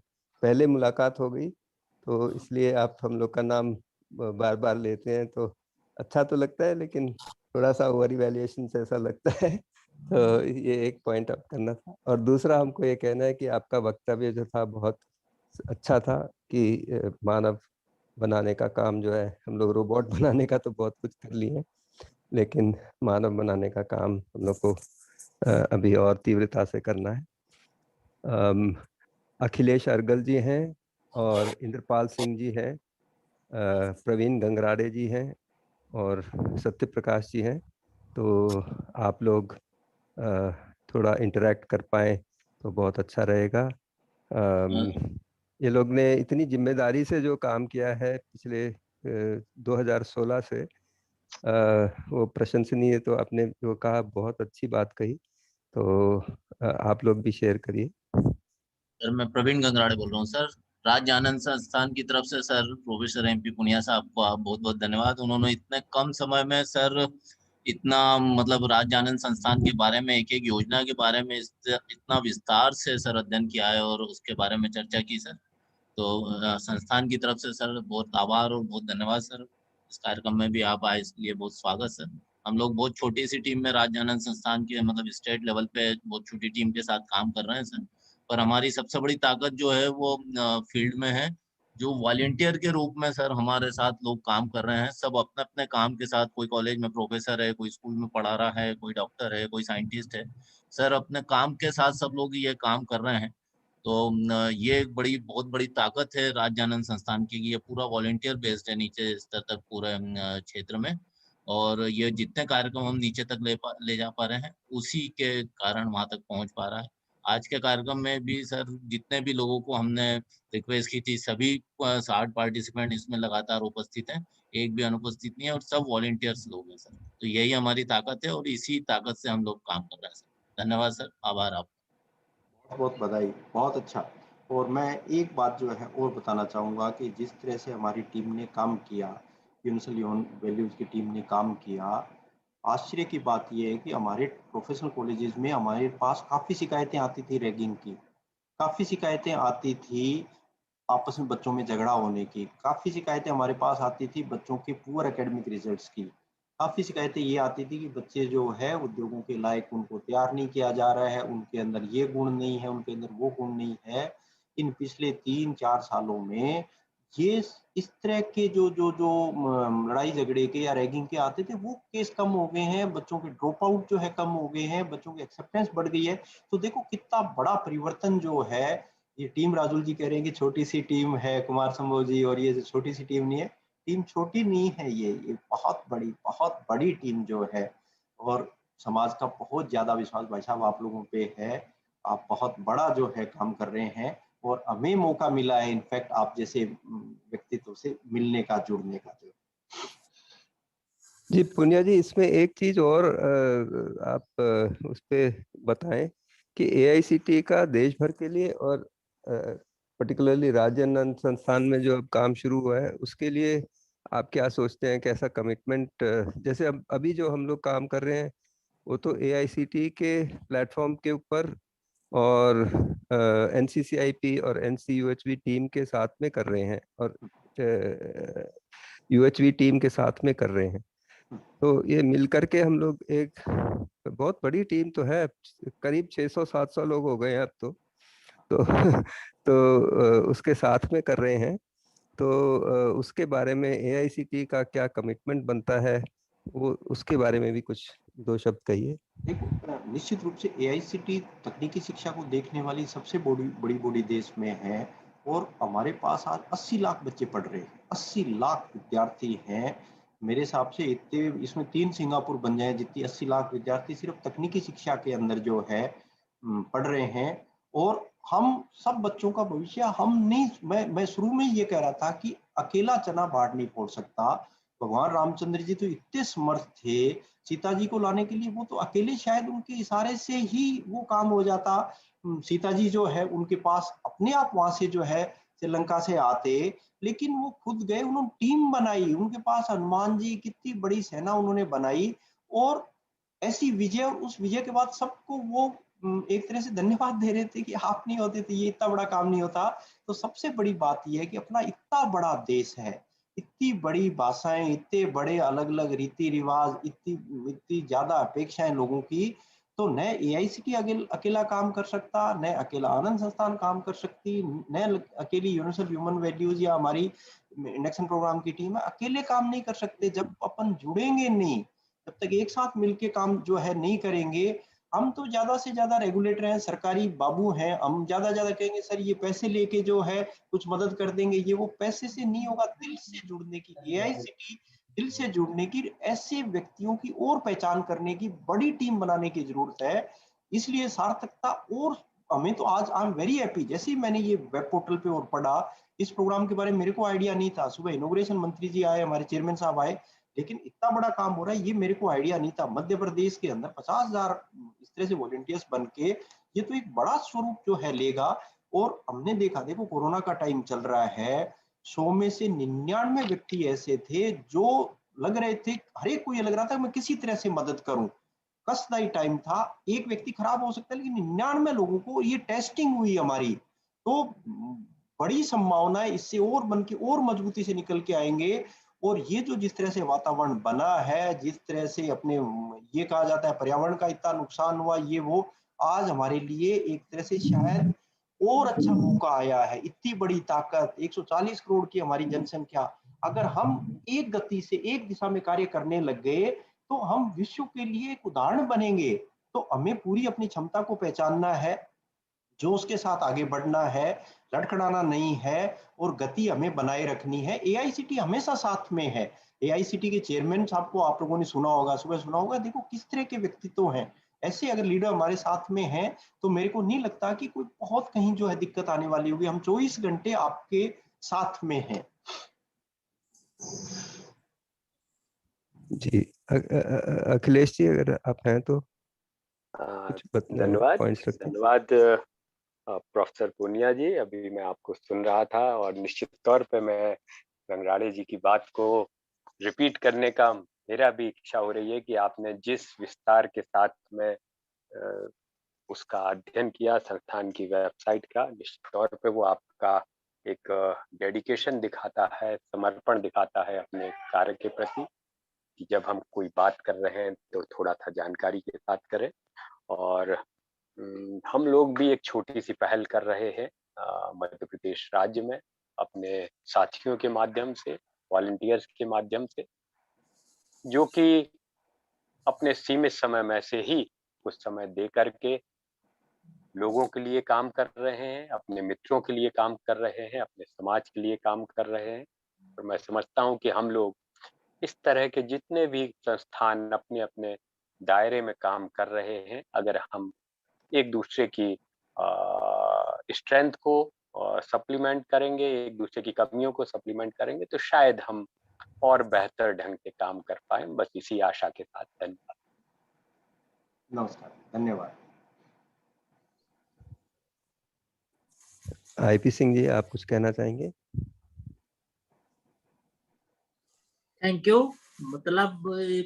पहले मुलाकात हो गई, तो इसलिए आप हम लोग का नाम बार बार लेते हैं तो अच्छा तो लगता है, लेकिन थोड़ा सा ओवर इवैल्यूएशन से ऐसा लगता है। तो ये एक पॉइंट अप करना था। और दूसरा हमको ये कहना है कि आपका वक्तव्य जो था बहुत अच्छा था कि मानव बनाने का काम जो है, हम लोग रोबोट बनाने का तो बहुत कुछ कर लिए हैं, लेकिन मानव बनाने का काम हम लोग को अभी और तीव्रता से करना है। अखिलेश अर्गल जी हैं और इंद्रपाल सिंह जी हैं, प्रवीण गंगराड़े जी हैं और सत्य प्रकाश जी हैं। तो आप लोग थोड़ा इंटरेक्ट कर पाए तो बहुत अच्छा रहेगा। ये लोग ने इतनी जिम्मेदारी से जो काम किया है पिछले 2016 से, वो प्रशंसनीय। तो आपने जो कहा बहुत अच्छी बात कही, तो आप लोग भी शेयर करिए। सर मैं प्रवीण गंगराड़े बोल रहा हूँ सर, राज्य आनंद संस्थान की तरफ से। सर प्रोफेसर एमपी पुनिया साहब को आप बहुत बहुत धन्यवाद। उन्होंने इतने कम समय में सर इतना मतलब राज्य आनंद संस्थान के बारे में, एक एक योजना के बारे में इतना विस्तार से सर अध्ययन किया है और उसके बारे में चर्चा की सर। तो संस्थान की तरफ से सर बहुत आभार और बहुत धन्यवाद सर। इस कार्यक्रम में भी आप आए इसलिए बहुत स्वागत सर। हम लोग बहुत छोटी सी टीम में राज्य आनंद संस्थान के मतलब स्टेट लेवल पे बहुत छोटी टीम के साथ काम कर रहे हैं सर। पर हमारी सबसे बड़ी ताकत जो है वो फील्ड में है, जो वॉलेंटियर के रूप में सर हमारे साथ लोग काम कर रहे हैं। सब अपने अपने काम के साथ, कोई कॉलेज में प्रोफेसर है, कोई स्कूल में पढ़ा रहा है, कोई डॉक्टर है, कोई साइंटिस्ट है। सर अपने काम के साथ सब लोग ये काम कर रहे हैं। तो ये एक बहुत बड़ी ताकत है राज्य आनंद संस्थान की कि ये पूरा वॉलेंटियर बेस्ड है नीचे स्तर तक पूरे क्षेत्र में। और ये जितने कार्यक्रम हम नीचे तक ले जा पा रहे हैं उसी के कारण वहां तक पहुंच पा रहा है। आज के कार्यक्रम में भी सर जितने भी लोगों को हमने रिक्वेस्ट की थी, सभी 60 पार्टिसिपेंट इसमें लगातार उपस्थित हैं, एक भी अनुपस्थित नहीं है और सब वॉलेंटियर्स लोग हैं सर। तो यही हमारी ताकत है और इसी ताकत से हम लोग काम कर रहे हैं सर। धन्यवाद सर, आभार आप। बहुत बहुत बधाई, बहुत अच्छा। और मैं एक बात जो है और बताना चाहूँगा कि जिस तरह से हमारी टीम ने काम किया, यूनिवर्सल वैल्यूज़ की टीम ने काम किया, आश्चर्य की बात यह है कि हमारे प्रोफेशनल कॉलेजेस में हमारे पास काफ़ी शिकायतें आती थी रैगिंग की, काफ़ी शिकायतें आती थी आपस में बच्चों में झगड़ा होने की, काफ़ी शिकायतें हमारे पास आती थी बच्चों के पुअर एकेडमिक रिजल्ट्स की, काफ़ी शिकायतें ये आती थी कि बच्चे जो है उद्योगों के लायक उनको तैयार नहीं किया जा रहा है, उनके अंदर ये गुण नहीं है, उनके अंदर वो गुण नहीं है। इन पिछले 3-4 सालों में ये इस तरह के जो लड़ाई झगड़े के या रैगिंग के आते थे वो केस कम हो गए हैं, बच्चों के ड्रॉप आउट जो है कम हो गए हैं, बच्चों की एक्सेप्टेंस बढ़ गई है। तो देखो कितना बड़ा परिवर्तन जो है। ये टीम राजुल जी कह रहे हैं कि छोटी सी टीम है कुमार संभव जी, और ये छोटी सी टीम नहीं है। टीम छोटी नहीं है, ये बहुत बड़ी टीम जो है। और समाज का बहुत ज्यादा विश्वास भाई साहब आप लोगों पे है। आप बहुत बड़ा जो है काम कर रहे हैं और हमें मौका मिला है इनफैक्ट आप जैसे व्यक्तित्व से मिलने का, जुड़ने का। जो जी पुनिया जी, इसमें एक चीज और आप उस पे बताएं कि एआईसीटी का देश भर के लिए और पर्टिकुलरली राज्य आनंद संस्थान में जो अब काम शुरू हुआ है उसके लिए आप क्या सोचते हैं, कैसा कमिटमेंट? जैसे अब अभी जो हम लोग काम कर रहे हैं वो तो एआईसीटी के प्लेटफॉर्म के ऊपर और एनसीसीआईपी और एनसीयूएचवी टीम के साथ में कर रहे हैं और यूएचवी टीम के साथ में कर रहे हैं। तो ये मिल करके हम लोग एक बहुत बड़ी टीम तो है, करीब 600-700 लोग हो गए हैं अब तो तो उसके साथ में कर रहे हैं। तो उसके बारे में एआईसीटी का क्या कमिटमेंट बनता है, वो उसके बारे में भी कुछ दो शब्द कहिए। देखो निश्चित रूप से एआईसीटी तकनीकी शिक्षा को देखने वाली सबसे बड़ी देश में है। और हमारे पास आज 80 लाख बच्चे पढ़ रहे हैं, 80 लाख विद्यार्थी हैं। मेरे हिसाब से इतने इसमें 3 सिंगापुर बन जाए जितनी 80 लाख विद्यार्थी सिर्फ तकनीकी शिक्षा के अंदर जो है पढ़ रहे हैं। और हम सब बच्चों का भविष्य हम नहीं, मैं शुरू में ये कह रहा था कि अकेला चना बाढ़ नहीं फोड़ सकता। भगवान रामचंद्र जी तो इतने समर्थ थे, सीता जी को लाने के लिए वो तो अकेले शायद उनके इशारे से ही वो काम हो जाता। सीता जी जो है उनके पास अपने आप वहां से जो है श्रीलंका से आते, लेकिन वो खुद गए, उन्होंने टीम बनाई, उनके पास हनुमान जी कितनी बड़ी सेना उन्होंने बनाई, और ऐसी विजय, और उस विजय के बाद सबको वो एक तरह से धन्यवाद दे रहे थे कि आप नहीं होते तो ये इतना बड़ा काम नहीं होता। तो सबसे बड़ी बात यह है कि अपना इतना बड़ा देश है, इतनी बड़ी भाषाएं, इतने बड़े अलग अलग रीति रिवाज, इतनी इतनी ज्यादा अपेक्षाएं लोगों की, तो न एआईसीटी अकेला काम कर सकता, न अकेला आनंद संस्थान काम कर सकती, न अकेली यूनिवर्सल ह्यूमन वैल्यूज या हमारी इंडक्शन प्रोग्राम की टीम है, अकेले काम नहीं कर सकते। जब अपन जुड़ेंगे नहीं, जब तक एक साथ मिलके काम जो है नहीं करेंगे, हम तो ज्यादा से ज्यादा रेगुलेटर हैं, सरकारी बाबू हैं, हम ज्यादा ज्यादा कहेंगे सर ये पैसे लेके जो है कुछ मदद कर देंगे, ये वो पैसे से नहीं होगा। दिल से जुड़ने की, एआईसीटी दिल से जुड़ने की, ऐसे व्यक्तियों की और पहचान करने की बड़ी टीम बनाने की जरूरत है। इसलिए सार्थकता, और हमें तो आज आई एम वेरी हैप्पी, जैसे ही मैंने ये वेब पोर्टल पे और पढ़ा, इस प्रोग्राम के बारे में मेरे को आइडिया नहीं था। सुबह इनॉग्रेशन मंत्री जी आए, हमारे चेयरमैन साहब आए, लेकिन इतना बड़ा काम हो रहा है ये मेरे को आइडिया नहीं था। मध्य प्रदेश के अंदर 50,000 इस तरह से वॉलंटियर्स बन के ये तो एक बड़ा स्वरूप जो है लेगा। और हमने देखा, देखो कोरोना का टाइम चल रहा है, 100 में से 99 व्यक्ति ऐसे थे जो लग रहे थे, हर एक को ये लग रहा था मैं किसी तरह से मदद करूं। कष्टदायी टाइम था, एक व्यक्ति खराब हो सकता है, लेकिन 99 लोगों को ये टेस्टिंग हुई हमारी, तो बड़ी संभावना है इससे और बन के और मजबूती से निकल के आएंगे। और ये जो जिस तरह से वातावरण बना है, जिस तरह से अपने ये कहा जाता है पर्यावरण का इतना नुकसान हुआ, ये वो, आज हमारे लिए एक तरह से शायद और अच्छा मौका आया है। इतनी बड़ी ताकत, 140 करोड़ की हमारी जनसंख्या, अगर हम एक गति से एक दिशा में कार्य करने लग गए तो हम विश्व के लिए एक उदाहरण बनेंगे। तो हमें पूरी अपनी क्षमता को पहचानना है, जोश के साथ आगे बढ़ना है, लड़खड़ाना नहीं है, और गति हमें बनाए रखनी है। एआईसीटी हमेशा साथ में है। एआईसीटी के चेयरमैन साहब को आप लोगों ने सुना होगा, सुबह सुना होगा, देखो किस तरह के व्यक्तित्व हैं। ऐसे अगर लीडर हमारे साथ में हैं तो मेरे को नहीं लगता कि कोई बहुत कहीं जो है दिक्कत आने वाली होगी। हम 24 घंटे आपके साथ में हैं। जी अखिलेश जी, अगर आप हैं तो धन्यवाद। धन्यवाद प्रोफेसर पूनिया जी। अभी मैं आपको सुन रहा था और निश्चित तौर पे मैं गंगराड़े जी की बात को रिपीट करने का मेरा भी इच्छा हो रही है कि आपने जिस विस्तार के साथ में उसका अध्ययन किया संस्थान की वेबसाइट का, निश्चित तौर पे वो आपका एक डेडिकेशन दिखाता है, समर्पण दिखाता है अपने कार्य के प्रति, कि जब हम कोई बात कर रहे हैं तो थोड़ा सा जानकारी के साथ करें। और हम लोग भी एक छोटी सी पहल कर रहे हैं मध्य प्रदेश राज्य में, अपने साथियों के माध्यम से, वॉलंटियर्स के माध्यम से, जो कि अपने सीमित समय में से ही कुछ समय दे करके लोगों के लिए काम कर रहे हैं, अपने मित्रों के लिए काम कर रहे हैं, अपने समाज के लिए काम कर रहे हैं। और मैं समझता हूँ कि हम लोग इस तरह के जितने भी संस्थान अपने अपने दायरे में काम कर रहे हैं, अगर हम एक दूसरे की स्ट्रेंथ को सप्लीमेंट करेंगे, एक दूसरे की कमियों को सप्लीमेंट करेंगे, तो शायद हम और बेहतर ढंग से काम कर पाए। बस इसी आशा के साथ धन्यवाद। नमस्कार, धन्यवाद। आईपी सिंह जी, आप कुछ कहना चाहेंगे? Thank you. मतलब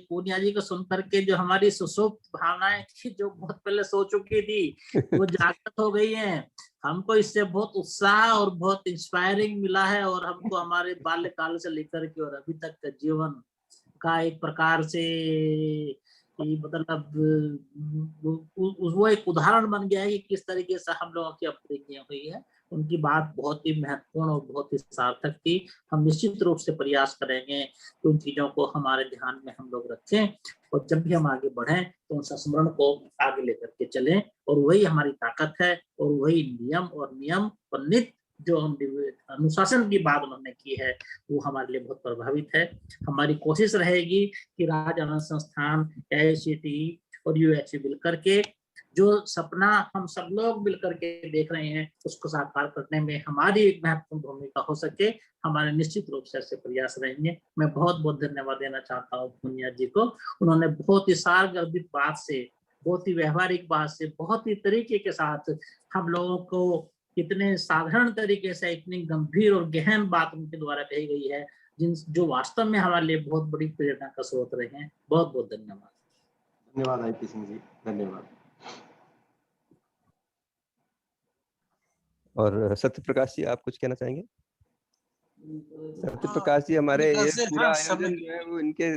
पूनिया जी को सुन करके जो हमारी सुसुप्त भावनाएं थी, जो बहुत पहले सो चुकी थी, वो जागृत हो गई हैं। हमको इससे बहुत उत्साह और बहुत इंस्पायरिंग मिला है, और हमको हमारे बाल्यकाल से लेकर के और अभी तक का जीवन का एक प्रकार से मतलब वो एक उदाहरण बन गया है कि किस तरीके से हम लोगों की अपनी हुई है। उनकी बात बहुत ही महत्वपूर्ण और बहुत ही सार्थक थी। हम निश्चित रूप से प्रयास करेंगे कि उन चीजों को हमारे ध्यान में हम लोग रखें, और जब भी हम आगे बढ़ें तो उन संस्मरण को आगे लेकर के चलें। और वही हमारी ताकत है, और वही नियम और नित्य जो हम अनुशासन की बात उन्होंने की है, वो हमारे लिए बहुत प्रभावित है। हमारी कोशिश रहेगी कि राज्य आनंद संस्थान, एआईसीटी और यूएचसी मिलकर के जो सपना हम सब लोग मिलकर के देख रहे हैं उसको साकार करने में हमारी एक महत्वपूर्ण भूमिका हो सके, हमारे निश्चित रूप से ऐसे प्रयास रहेंगे। मैं बहुत बहुत धन्यवाद देना चाहता हूँ पूनिया जी को। उन्होंने बहुत ही सारगर्भित बात से, बहुत ही व्यवहारिक बात से, बहुत ही तरीके के साथ हम लोगों को इतने साधारण तरीके से इतनी गंभीर और गहन बात उनके द्वारा कही गई है, जो वास्तव में हमारे लिए बहुत बड़ी प्रेरणा का स्रोत रहे हैं। बहुत बहुत धन्यवाद। धन्यवाद आईपी सिंह जी, धन्यवाद। और सत्य प्रकाश जी, आप कुछ कहना चाहेंगे? सत्य प्रकाश जी, हमारे ये पूरा आयोजन जो है वो इनके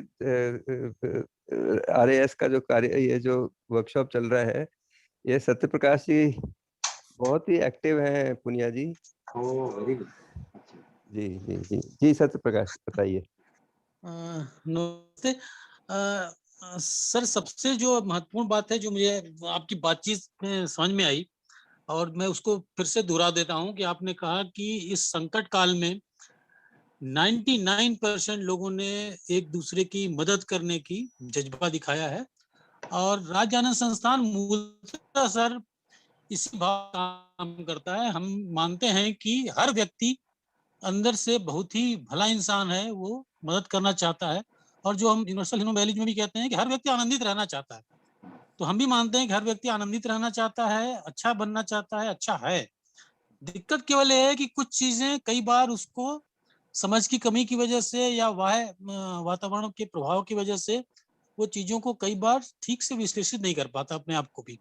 RAS का जो कार्य, ये जो वर्कशॉप चल रहा है, ये सत्य प्रकाश जी बहुत ही एक्टिव हैं पुनिया जी। Very good. जी जी जी जी, सत्य प्रकाश बताइए। नमस्ते सर। सबसे जो महत्वपूर्ण बात है जो मुझे आपकी बातचीत में समझ में आई, और मैं उसको फिर से दोहरा देता हूं कि आपने कहा कि इस संकट काल में 99% लोगों ने एक दूसरे की मदद करने की जज्बा दिखाया है। और राज्य आनंद संस्थान मूलतः सर इसी भाव काम करता है। हम मानते हैं कि हर व्यक्ति अंदर से बहुत ही भला इंसान है, वो मदद करना चाहता है। और जो हम यूनिवर्सल ह्यूमन वैल्यूज में भी कहते हैं कि हर व्यक्ति आनंदित रहना चाहता है, तो हम भी मानते हैं कि हर व्यक्ति आनंदित रहना चाहता है, अच्छा बनना चाहता है, अच्छा है। दिक्कत केवल ये है कि कुछ चीजें कई बार उसको समझ की कमी की वजह से या वातावरण के प्रभाव की वजह से वो चीजों को कई बार ठीक से विश्लेषित नहीं कर पाता अपने आप को भी।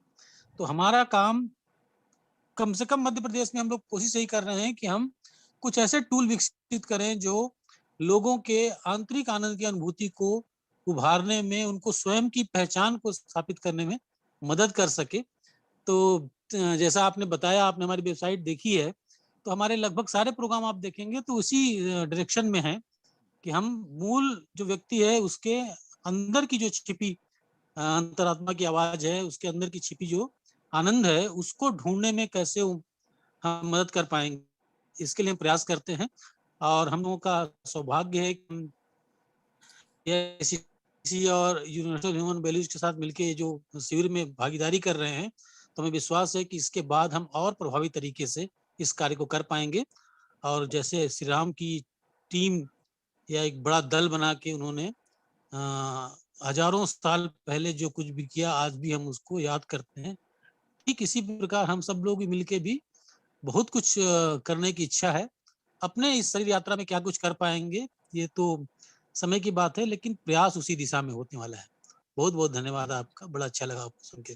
तो हमारा काम, कम से कम मध्य प्रदेश में हम लोग कोशिश यही कर रहे हैं कि हम कुछ ऐसे टूल विकसित करें जो लोगों के आंतरिक आनंद की अनुभूति को उभारने में, उनको स्वयं की पहचान को स्थापित करने में मदद कर सके। तो जैसा आपने बताया, आपने हमारी वेबसाइट देखी है, तो हमारे लगभग सारे प्रोग्राम आप देखेंगे तो उसी डायरेक्शन में है कि हम मूल जो व्यक्ति है उसके अंदर की जो छिपी अंतरात्मा की आवाज है, उसके अंदर की छिपी जो आनंद है, उसको ढूंढने में कैसे हम मदद कर पाएंगे, इसके लिए हम प्रयास करते हैं। और हम लोगों का सौभाग्य है कि और यूनिवर्सल ह्यूमन वैल्यूज के साथ मिलकर जो शिविर में भागीदारी कर रहे हैं, तो हमें विश्वास है कि इसके बाद हम और प्रभावी तरीके से इस कार्य को कर पाएंगे। और जैसे श्री राम की टीम या एक बड़ा दल बना के उन्होंने हजारों साल पहले जो कुछ भी किया, आज भी हम उसको याद करते हैं। ठीक इसी प्रकार हम सब लोग मिलके भी बहुत कुछ करने की इच्छा है। अपने इस शरीर यात्रा में क्या कुछ कर पाएंगे ये तो समय की बात है, लेकिन प्रयास उसी दिशा में होने वाला है। बहुत बहुत धन्यवाद आपका, बड़ा अच्छा लगा आपको सुन के।